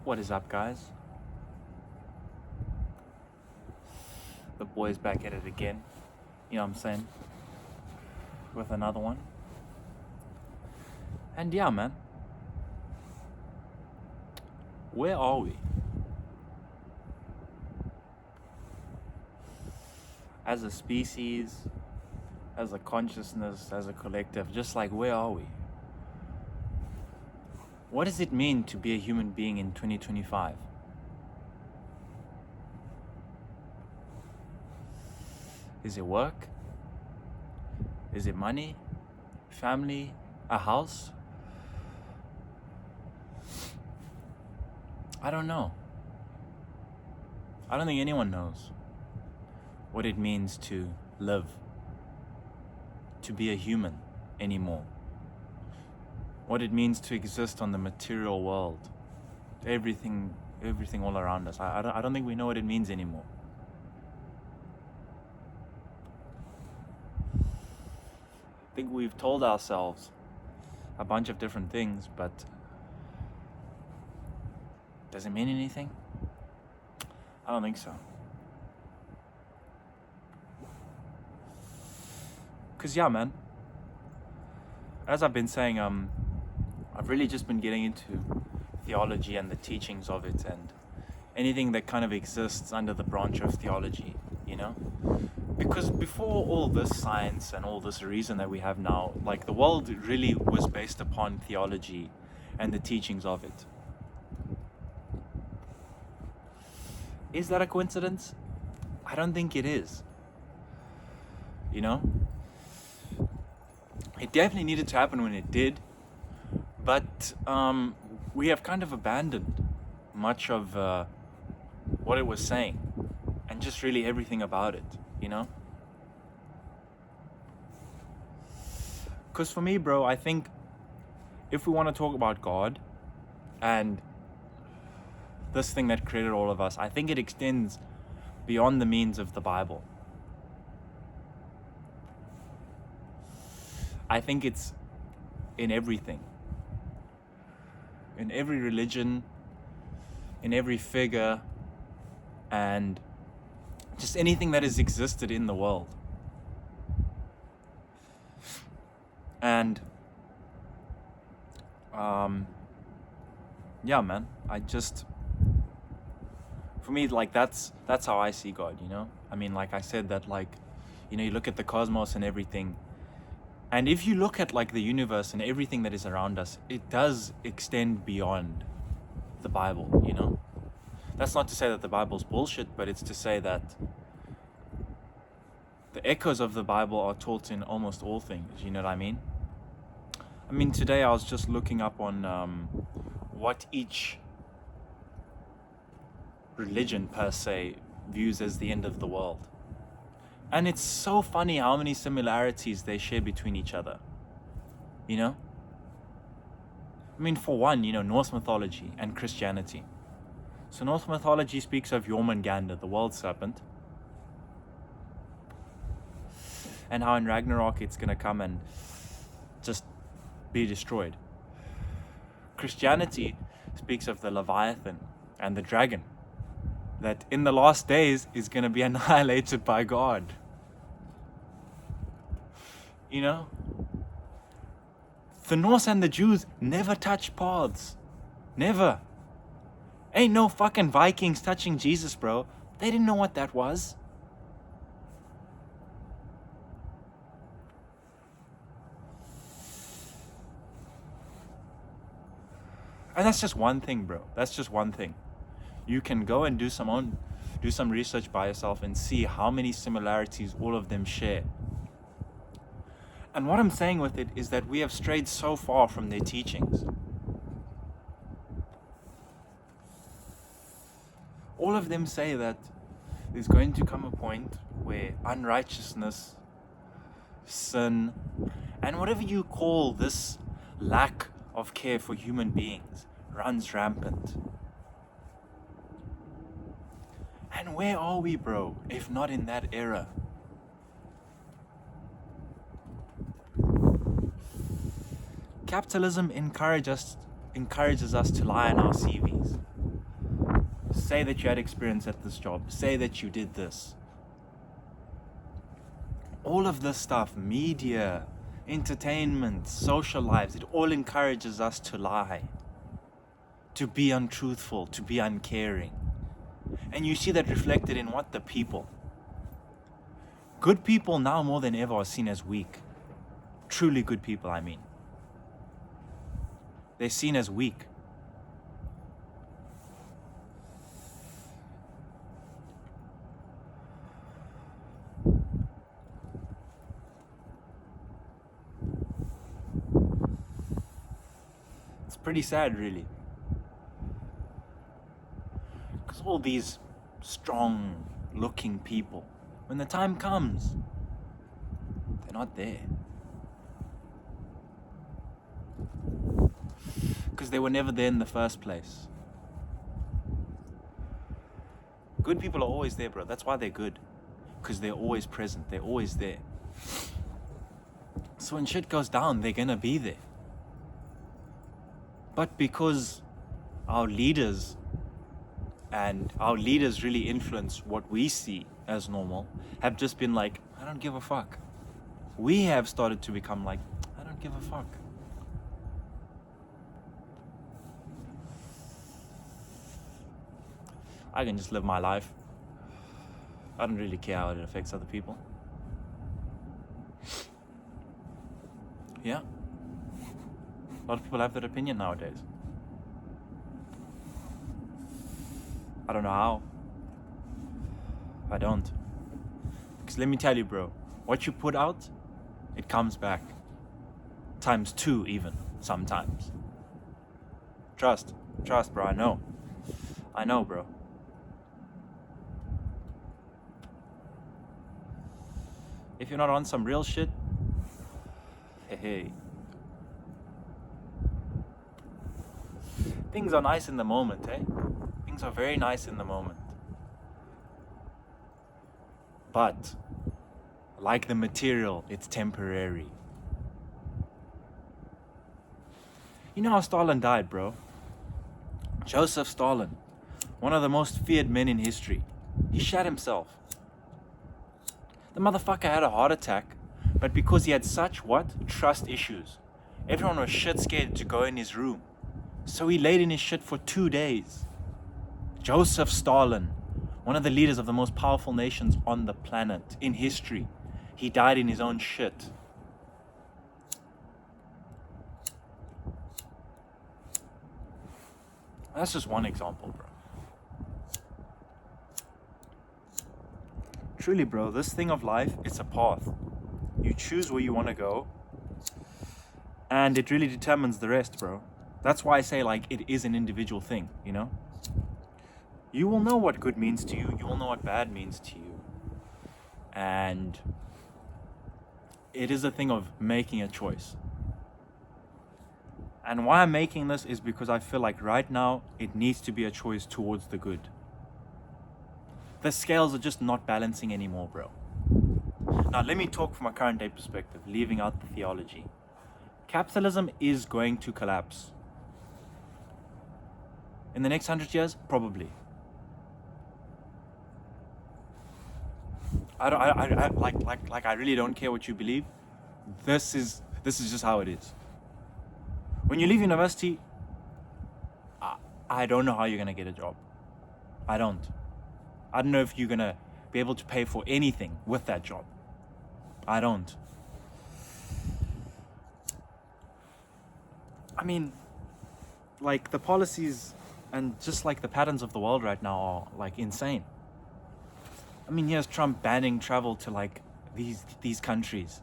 What is up, guys? The boy's back at it again. You know what I'm saying? With another one. And yeah, man. Where are we? As a species, as a consciousness, as a collective, just like where are we? What does it mean to be a human being in 2025? Is it work? Is it money? Family? A house? I don't know. I don't think anyone knows what it means to live, to be a human anymore. What it means to exist on the material world. Everything all around us. I don't think we know what it means anymore. I think we've told ourselves a bunch of different things, but does it mean anything? I don't think so. Cause yeah, man, as I've been saying, I've really just been getting into theology and the teachings of it and anything that kind of exists under the branch of theology, you know? Because before all this science and all this reason that we have now, like the world really was based upon theology and the teachings of it. Is that a coincidence? I don't think it is. You know? It definitely needed to happen when it did, but we have kind of abandoned much of what it was saying and just really everything about it, you know? Because for me, bro, I think if we want to talk about God and this thing that created all of us, I think it extends beyond the means of the Bible. I think it's in everything. In every religion, in every figure, and just anything that has existed in the world. And yeah, man, for me, like that's how I see God, you know? I mean, like I said, that like, you know, you look at the cosmos and everything, and if you look at like the universe and everything that is around us, it does extend beyond the Bible, you know? That's not to say that the Bible's bullshit, but it's to say that the echoes of the Bible are taught in almost all things, you know what I mean? I mean, today I was just looking up on what each religion per se views as the end of the world. And it's so funny how many similarities they share between each other, you know? I mean, for one, you know, Norse mythology and Christianity. So Norse mythology speaks of Jormungandr, the world serpent, and how in Ragnarok it's gonna come and just be destroyed. Christianity speaks of the leviathan and the dragon, that in the last days is going to be annihilated by God. You know? The Norse and the Jews never touch paths. Never. Ain't no fucking Vikings touching Jesus, bro. They didn't know what that was. And that's just one thing, bro. That's just one thing. You can go and do some research by yourself and see how many similarities all of them share. And what I'm saying with it is that we have strayed so far from their teachings. All of them say that there's going to come a point where unrighteousness, sin, and whatever you call this lack of care for human beings runs rampant. And where are we, bro, if not in that era? Capitalism encourages us to lie on our CVs. say that you had experience at this job, say that you did this. All of this stuff, media, entertainment, social lives, it all encourages us to lie, to be untruthful, to be uncaring. And you see that reflected in what? The people. Good people now more than ever are seen as weak. Truly good people, I mean. They're seen as weak. It's pretty sad, really. Because all these strong looking people, when the time comes, they're not there. Because they were never there in the first place. Good people are always there, bro. That's why they're good. Because they're always present. They're always there. So when shit goes down, they're gonna be there. But because our leaders really influence what we see as normal, have just been like, I don't give a fuck. We have started to become like, I don't give a fuck. I can just live my life. I don't really care how it affects other people. Yeah. A lot of people have that opinion nowadays. I don't know how. I don't. Because let me tell you, bro, what you put out, it comes back. Times 2 even, sometimes. Trust, bro, I know, bro. If you're not on some real shit, hey. Things are nice in the moment, eh? Things are very nice in the moment. But, like the material, it's temporary. You know how Stalin died, bro? Joseph Stalin, one of the most feared men in history. He shot himself. The motherfucker had a heart attack, but because he had such, trust issues. Everyone was shit scared to go in his room. So he laid in his shit for 2 days. Joseph Stalin, one of the leaders of the most powerful nations on the planet, in history. He died in his own shit. That's just one example, bro. Truly, bro, this thing of life, it's a path. You choose where you want to go, and it really determines the rest, bro. That's why I say, like, it is an individual thing, you know? You will know what good means to you. You will know what bad means to you. And it is a thing of making a choice. And why I'm making this is because I feel like right now, it needs to be a choice towards the good. The scales are just not balancing anymore, bro. Now, let me talk from a current day perspective, leaving out the theology. Capitalism is going to collapse. In the next 100 years, probably. I really don't care what you believe. This is just how it is. When you leave university, I don't know how you're gonna get a job. I don't know if you're gonna be able to pay for anything with that job. I don't. I mean, like, the policies and just like the patterns of the world right now are like insane. I mean, here's Trump banning travel to like these countries.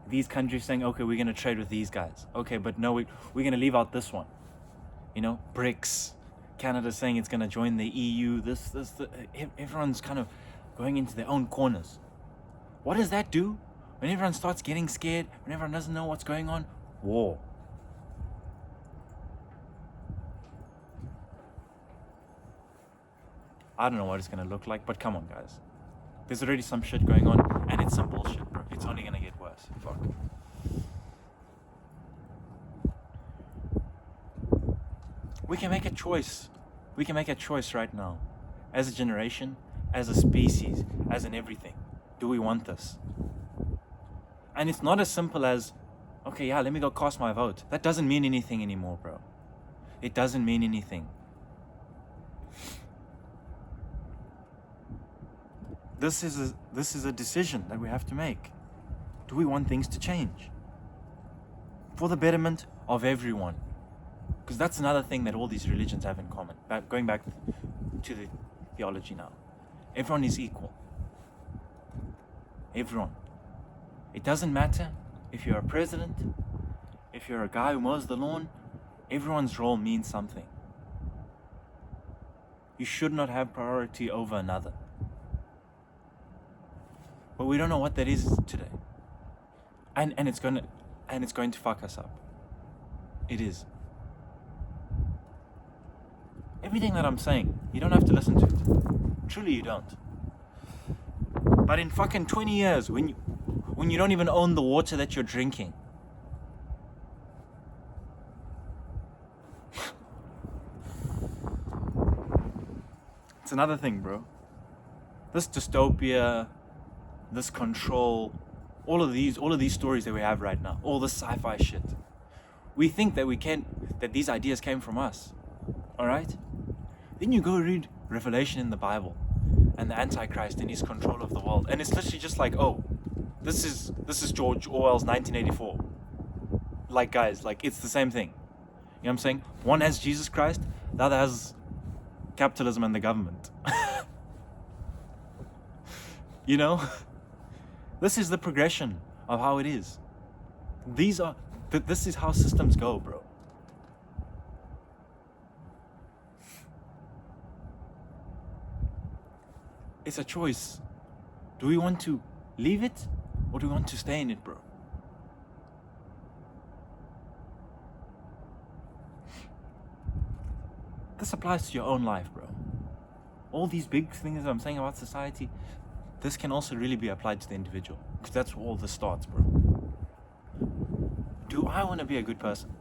These countries saying, okay, we're gonna trade with these guys. Okay, but no, we're gonna leave out this one. You know, BRICS. Canada saying it's gonna join the EU. Everyone's kind of going into their own corners. What does that do? When everyone starts getting scared, when everyone doesn't know what's going on, war. I don't know what it's gonna look like, but come on, guys. There's already some shit going on, and it's some bullshit, bro. It's only gonna get worse. Fuck. We can make a choice We can make a choice right now. As a generation, as a species, as in everything. Do we want this? And it's not as simple as, okay, yeah, let me go cast my vote. That doesn't mean anything anymore, bro. It doesn't mean anything. This is a decision that we have to make. Do we want things to change? For the betterment of everyone. Because that's another thing that all these religions have in common. Going back to the theology now. Everyone is equal. Everyone. It doesn't matter if you're a president, if you're a guy who mows the lawn, everyone's role means something. You should not have priority over another. But we don't know what that is today. And it's going to fuck us up. It is. Everything that I'm saying, you don't have to listen to it. Truly you don't. But in fucking 20 years, when you don't even own the water that you're drinking, it's another thing, bro. This dystopia, this control, all of these stories that we have right now, all this sci-fi shit. We think that these ideas came from us. Alright? Then you go read Revelation in the Bible and the Antichrist and his control of the world. And it's literally just like, oh, this is George Orwell's 1984. Like, guys, like, it's the same thing. You know what I'm saying? One has Jesus Christ, the other has capitalism and the government. You know? This is the progression of how it is. This is how systems go, bro. It's a choice. Do we want to leave it or do we want to stay in it, bro? This applies to your own life, bro. All these big things that I'm saying about society, this can also really be applied to the individual. Because that's where all this starts, bro. Do I want to be a good person?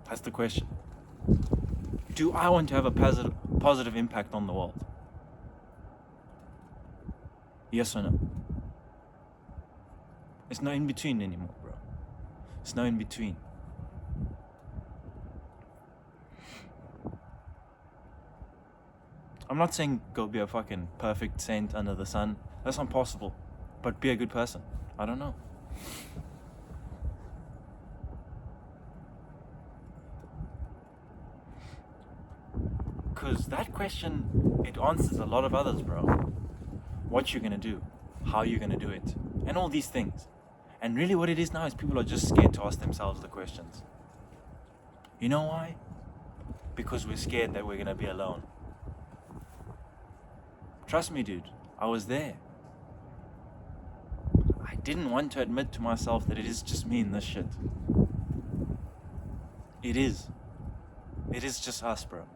That's the question. Do I want to have a positive impact on the world? Yes or no? There's no in between anymore, bro. There's no in between. I'm not saying go be a fucking perfect saint under the sun. That's not possible. But be a good person. I don't know. Because that question, it answers a lot of others, bro. What you're gonna do, how you're gonna do it, and all these things. And really what it is now is people are just scared to ask themselves the questions. You know why? Because we're scared that we're gonna be alone. Trust me, dude, I was there. I didn't want to admit to myself that it is just me in this shit. It is. It is just us, bro.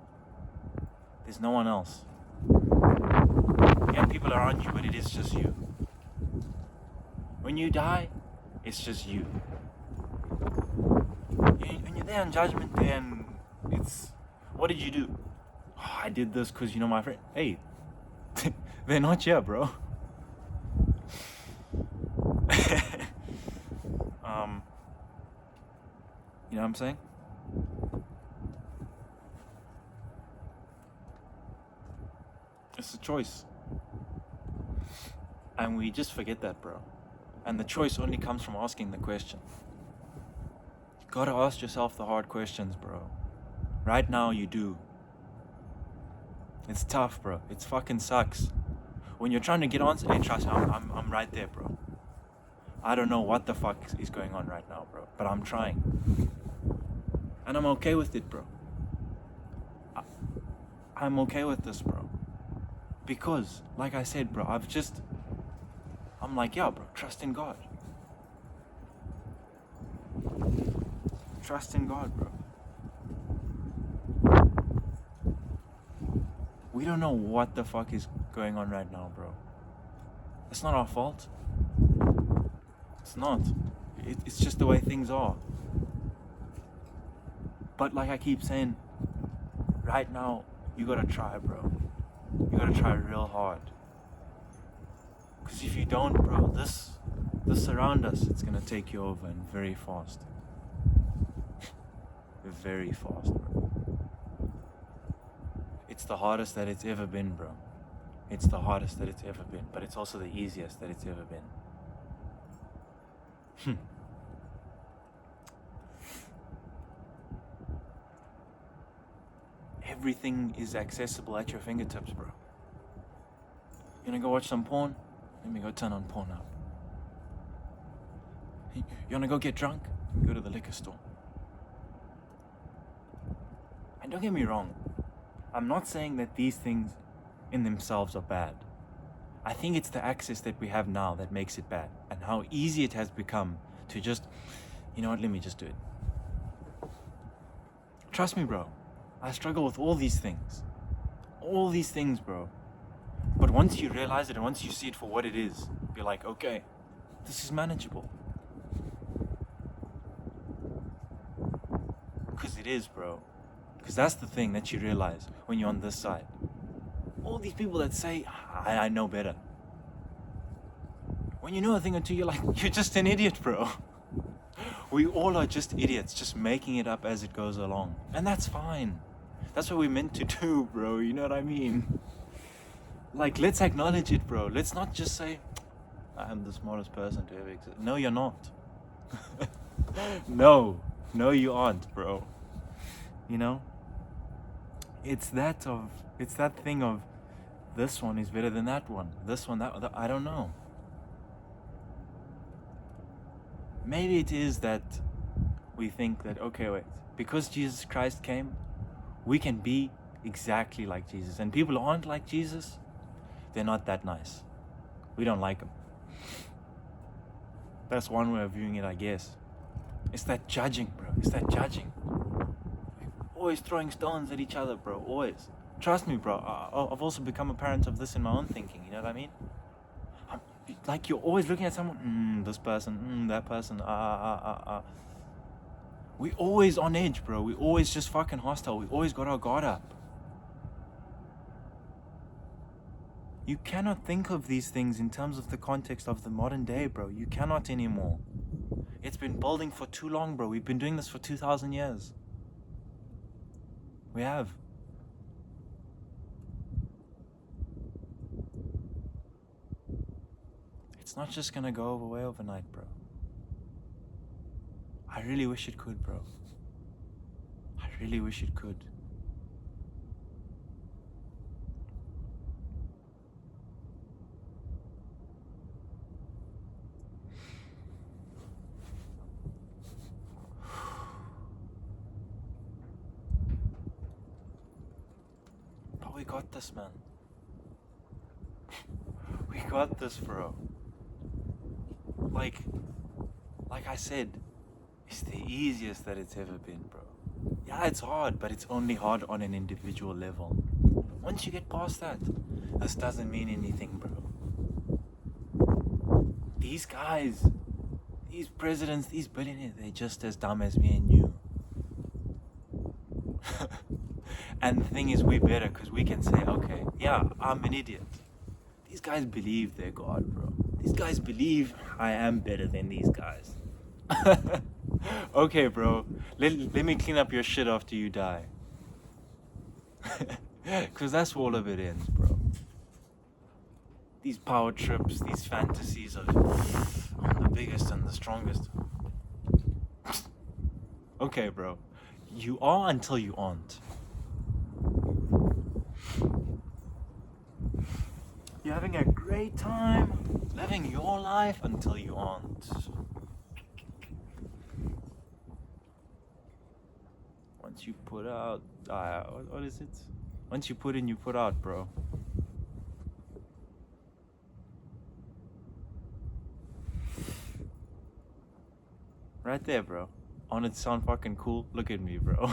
There's no one else. Yeah, people around you, but it is just you. When you die, it's just you. When you're there on Judgment Day and it's, what did you do? Oh, I did this because, my friend. Hey, they're not here, bro. You know what I'm saying? It's a choice. And we just forget that, bro. And the choice only comes from asking the question. You gotta ask yourself the hard questions, bro. Right now you do. It's tough, bro. It fucking sucks. When you're trying to get answers, hey, trust me, I'm right there, bro. I don't know what the fuck is going on right now, bro. But I'm trying. And I'm okay with it, bro. I'm okay with this, bro. Because, like I said, bro, I'm like, yeah, bro, trust in God. Trust in God, bro. We don't know what the fuck is going on right now, bro. It's not our fault. It's not. It's just the way things are. But like I keep saying, right now, you gotta try, bro. You gotta try real hard. Because if you don't, bro, this around us, it's gonna take you over, and very fast. Very fast, bro. It's the hardest that it's ever been, bro. It's the hardest that it's ever been, but it's also the easiest that it's ever been. Everything is accessible at your fingertips, bro. You wanna go watch some porn? Let me go turn on porn up. You wanna go get drunk? Go to the liquor store. And don't get me wrong, I'm not saying that these things in themselves are bad. I think it's the access that we have now that makes it bad, and how easy it has become to just, you know what, let me just do it. Trust me, bro, I struggle with all these things. All these things, bro. But once you realize it and once you see it for what it is, you're like, okay, this is manageable. Because it is, bro. Because that's the thing that you realize when you're on this side. All these people that say, I know better. When you know a thing or two, you're like, you're just an idiot, bro. We all are just idiots, just making it up as it goes along. And that's fine. That's what we're meant to do, bro. You know what I mean? Like, let's acknowledge it, bro. Let's not just say, I'm the smartest person to ever exist. No, you're not. No, you aren't, bro. You know? It's that thing of, this one is better than that one. This one, that I don't know. Maybe it is that we think that, okay, wait, because Jesus Christ came, we can be exactly like Jesus. And people who aren't like Jesus, they're not that nice. We don't like them. That's one way of viewing it, I guess. It's that judging, bro. It's that judging. Always throwing stones at each other, bro. Always. Trust me, bro. I've also become a parent of this in my own thinking. You know what I mean? Like, you're always looking at someone, this person, that person, We always on edge, bro. We always just fucking hostile. We always got our guard up. You cannot think of these things in terms of the context of the modern day, bro. You cannot anymore. It's been building for too long, bro. We've been doing this for 2,000 years. We have. It's not just gonna go away overnight, bro. I really wish it could, bro. I really wish it could. But we got this, man. We got this, bro. Like I said, it's the easiest that it's ever been, bro. Yeah, it's hard, but it's only hard on an individual level. Once you get past that, this doesn't mean anything, bro. These guys, these presidents, these billionaires, they're just as dumb as me and you. And the thing is, we're better because we can say, okay, yeah, I'm an idiot. These guys believe they're God, bro. These guys believe I am better than these guys. Okay, bro. Let me clean up your shit after you die. Because that's where all of it ends, bro. These power trips, these fantasies of I'm the biggest and the strongest. Okay, bro. You are until you aren't. You're having a great time living your life until you aren't. Once you put out, what is it? Once you put in, you put out, bro. Right there, bro. On it sound fucking cool. Look at me, bro.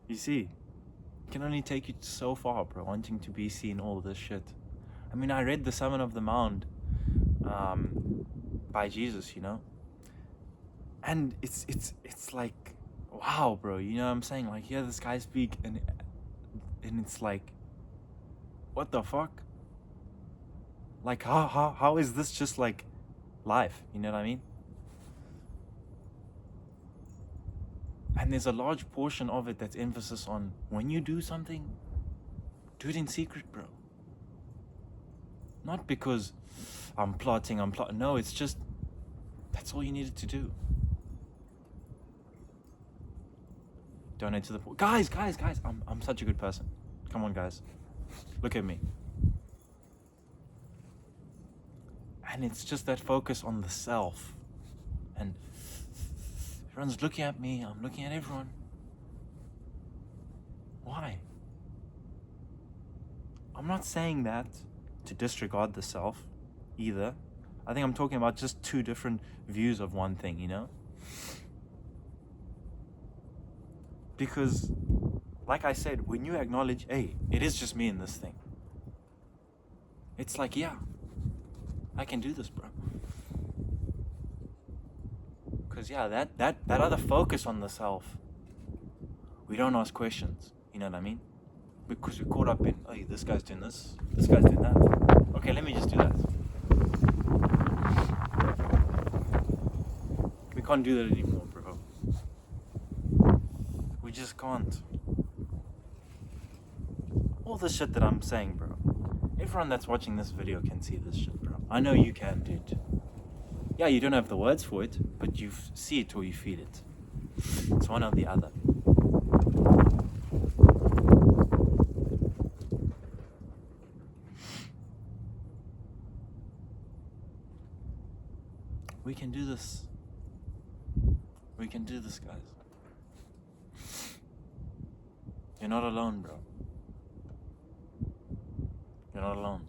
You see, it can only take you so far, bro, wanting to be seen all this shit. I mean, I read the Sermon of the Mount by Jesus, you know? And it's like, wow, bro, you know what I'm saying? Like, hear this guy speak, and it's like, what the fuck? Like, how is this just like life? You know what I mean? And there's a large portion of it that's emphasis on when you do something, do it in secret, bro. Not because I'm plotting. No, it's just that's all you needed to do. Donate to the poor. Guys. I'm such a good person. Come on, guys. Look at me. And it's just that focus on the self. And everyone's looking at me. I'm looking at everyone. Why? I'm not saying that to disregard the self either. I think I'm talking about just two different views of one thing, you know? Because, like I said, when you acknowledge, hey, it is just me in this thing, it's like, yeah, I can do this, bro. Because, yeah, that other focus on the self, we don't ask questions, you know what I mean? Because we're caught up in, hey, this guy's doing this guy's doing that. Okay, let me just do that. We can't do that anymore, bro. We just can't. All the shit that I'm saying, bro. Everyone that's watching this video can see this shit, bro. I know you can, dude. Yeah, you don't have the words for it, but you see it or you feel it. It's one or the other. We can do this. We can do this, guys. You're not alone, bro. You're not alone.